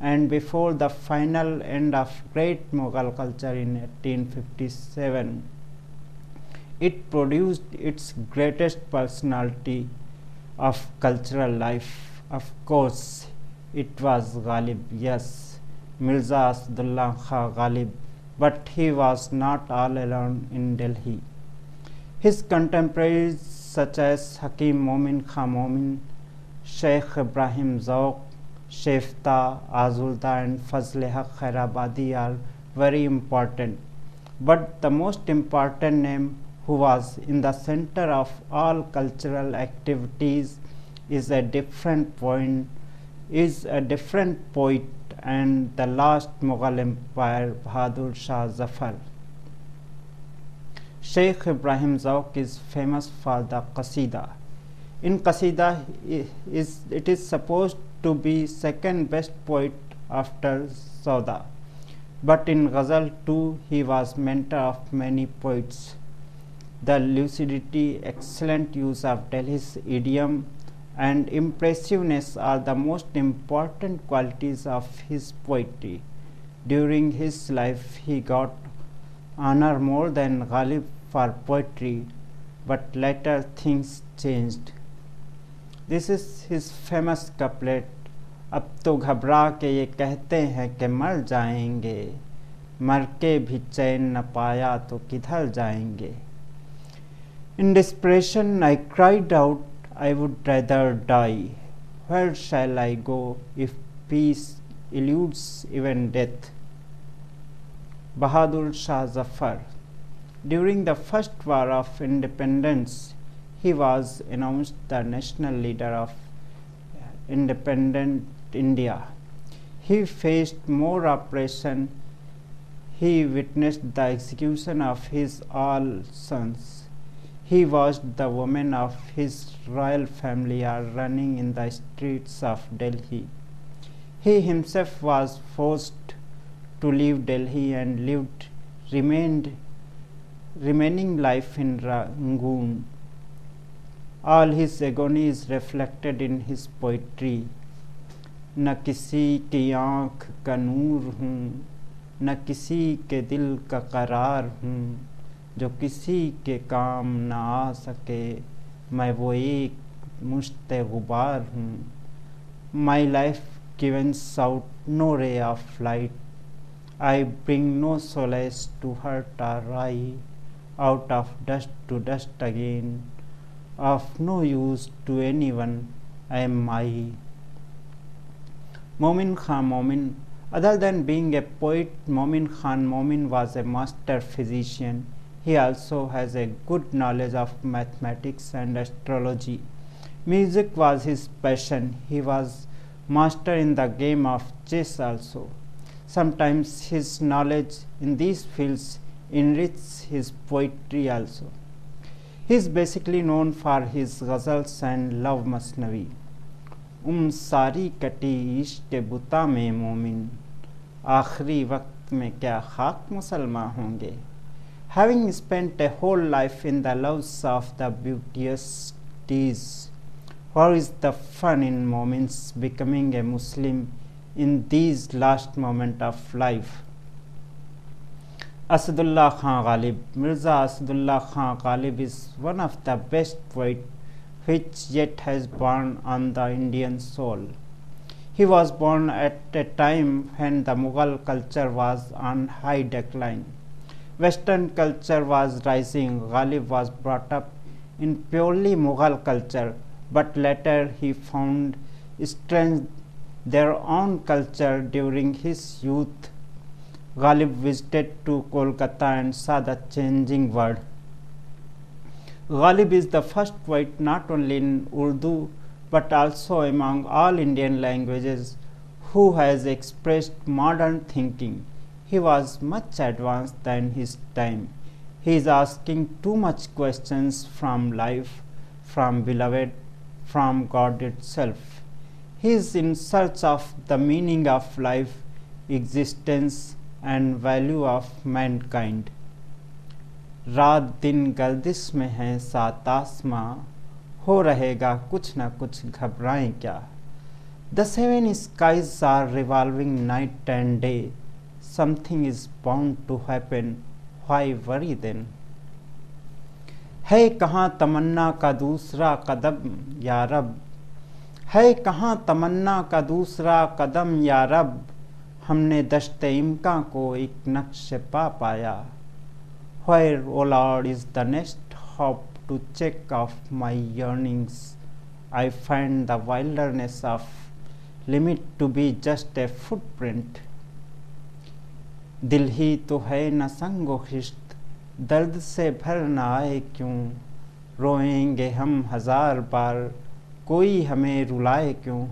and before the final end of great Mughal culture in 1857, it produced its greatest personality of cultural life. Of course, it was Ghalib, yes, Mirza Asadullah Khan Ghalib, but he was not all alone in Delhi. His contemporaries such as Hakim Momin Khan Momin, Sheikh Ibrahim Zauq, Shefta, Azulda and Fazl Haq Khairabadi are very important. but the most important name who was in the center of all cultural activities is a different point is a different poet and the last Mughal Empire Bahadur Shah Zafar. Sheikh Ibrahim Zawq is famous for the Qasida. In Qasida, it is supposed to be second best poet after Sauda. But in Ghazal too, he was mentor of many poets. The lucidity, excellent use of Delhi's idiom, and impressiveness are the most important qualities of his poetry. During his life, he got honor more than Ghalib for poetry, but later things changed. This is his famous couplet. अब तो घबरा के ये कहते हैं कि मर जाएंगे, मर के भी चैन न पाया तो किधर जाएंगे. In desperation I cried out, I would rather die. Where shall I go if peace eludes even death? Bahadur Shah Zafar. During the first war of independence, he was announced the national leader of independent India. He faced more oppression. He witnessed the execution of his all sons. He watched the women of his royal family are running in the streets of Delhi. He himself was forced to leave Delhi and remaining life in Rangoon. All his agony is reflected in his poetry. न किसी की आँख का नूर हूँ, न किसी के दिल का करार हूँ, जो किसी के काम न आ सके, मैं वो एक मुश्ते गुबार हूँ. My life gives out no ray of light. I bring no solace to hurt or eye. Out of dust to dust again, of no use to anyone am I. Momin Khan Momin. Other than being a poet, Momin Khan Momin was a master physician. He also has a good knowledge of mathematics and astrology. Music was his passion. He was master in the game of chess also. Sometimes his knowledge in these fields enriches his poetry also. He is basically known for his ghazals and love masnavi. सारी कटी इश्क बुता में मोमिन, आखिरी वक्त में क्या खाक मुसलमान होंगे. Having spent a whole life in the loves of the beauteous deeds, where is the fun in moments becoming a Muslim in these last moments of life? Asadullah Khan Ghalib. Mirza Asadullah Khan Ghalib is one of the best poets which yet has born on the Indian soul. He was born at a time when the Mughal culture was on high decline. Western culture was rising. Ghalib was brought up in purely Mughal culture, but later he found strength their own culture during his youth. Ghalib visited to Kolkata and saw the changing world. Ghalib is the first poet not only in Urdu but also among all Indian languages who has expressed modern thinking. He was much advanced than his time. He is asking too much questions from life, from beloved, from God itself. He is in search of the meaning of life, existence and value of mankind. रात दिन गर्दिश में है सात आसमां, हो रहेगा कुछ न कुछ घबराएं क्या. The seven skies are revolving night and day. Something is bound to happen. Why worry then? है कहाँ तमन्ना का दूसरा कदम या रब, है कहाँ तमन्ना का दूसरा कदम या रब, हमने दश्ते इम्का को एक नक्श पा पाया. Where, O Lord, is the next hop to check off my yearnings? I find the wilderness of limit to be just a footprint. दिल ही तो है न संगो खिश्त, दर्द से भर न आए क्यों, रोएंगे हम हजार बार, कोई हमें रुलाए क्यों।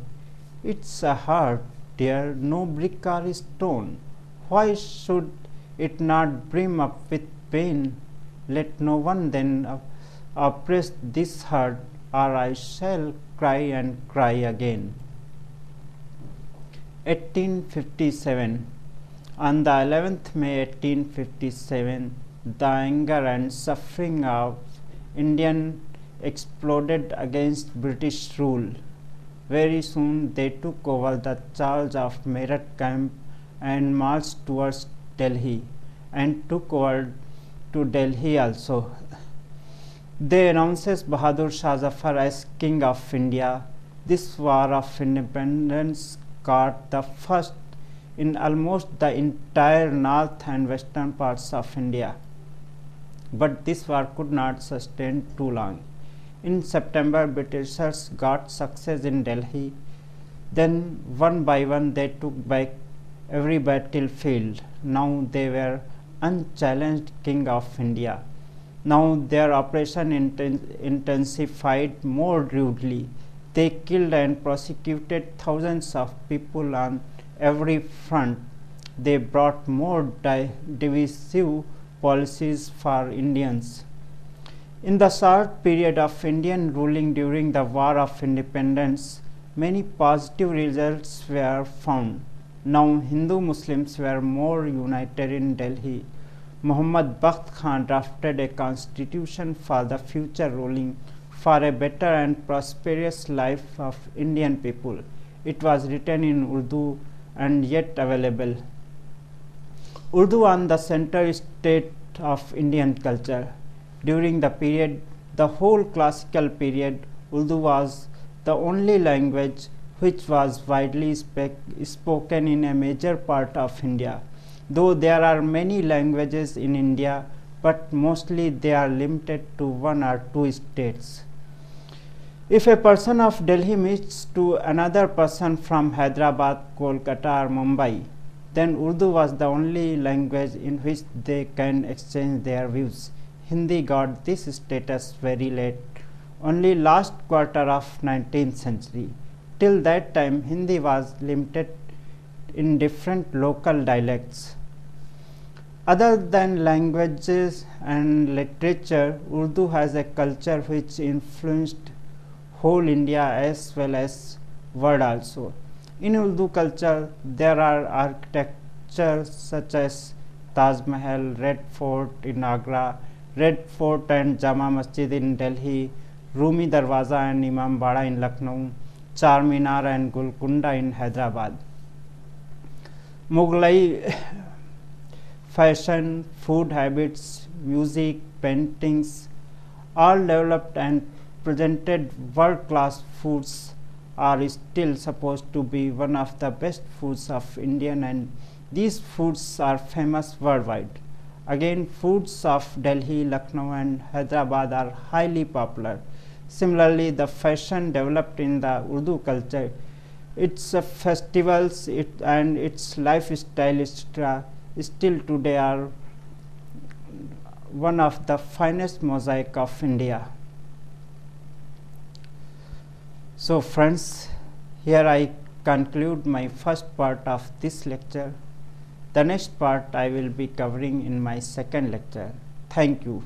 It's a heart dear, no brick or stone, why should it not brim up with pain? Let no one then oppress this heart, or I shall cry and cry again. 1857. On the 11th May 1857, the anger and suffering of Indians exploded against British rule. Very soon they took over the charge of Meerut camp and marched towards Delhi and took over to Delhi also. They announced Bahadur Shah Zafar as King of India. This war of independence got the first in almost the entire north and western parts of India. But this war could not sustain too long. In September, Britishers got success in Delhi. Then, one by one, they took back every battlefield. Now they were unchallenged king of India. Now their operation intensified more rudely. They killed and prosecuted thousands of people on every front. They brought more divisive policies for Indians. In the short period of Indian ruling during the War of Independence, many positive results were found. Now Hindu Muslims were more united in Delhi. Muhammad Bakht Khan drafted a constitution for the future ruling for a better and prosperous life of Indian people. It was written in Urdu and yet available. Urdu on the center state of Indian culture. During the period, the whole classical period, Urdu was the only language which was widely spoken in a major part of India. Though there are many languages in India, but mostly they are limited to one or two states. If a person of Delhi meets to another person from Hyderabad, Kolkata or Mumbai, then Urdu was the only language in which they can exchange their views. Hindi got this status very late, only last quarter of 19th century. Till that time, Hindi was limited in different local dialects. Other than languages and literature, Urdu has a culture which influenced whole India as well as world also. In Urdu culture, there are architecture such as Taj Mahal, Red Fort in Agra, Red Fort and Jama Masjid in Delhi, Rumi Darwaza and Imam Bada in Lucknow, Charminar and Golconda in Hyderabad. Mughlai fashion, food habits, music, paintings, all developed and presented world-class foods are still supposed to be one of the best foods of Indian, and these foods are famous worldwide. Again, foods of Delhi, Lucknow and Hyderabad are highly popular. Similarly, the fashion developed in the Urdu culture, its festivals and its lifestyle etc., still today are one of the finest mosaic of India. So friends, here I conclude my first part of this lecture. The next part I will be covering in my second lecture. Thank you.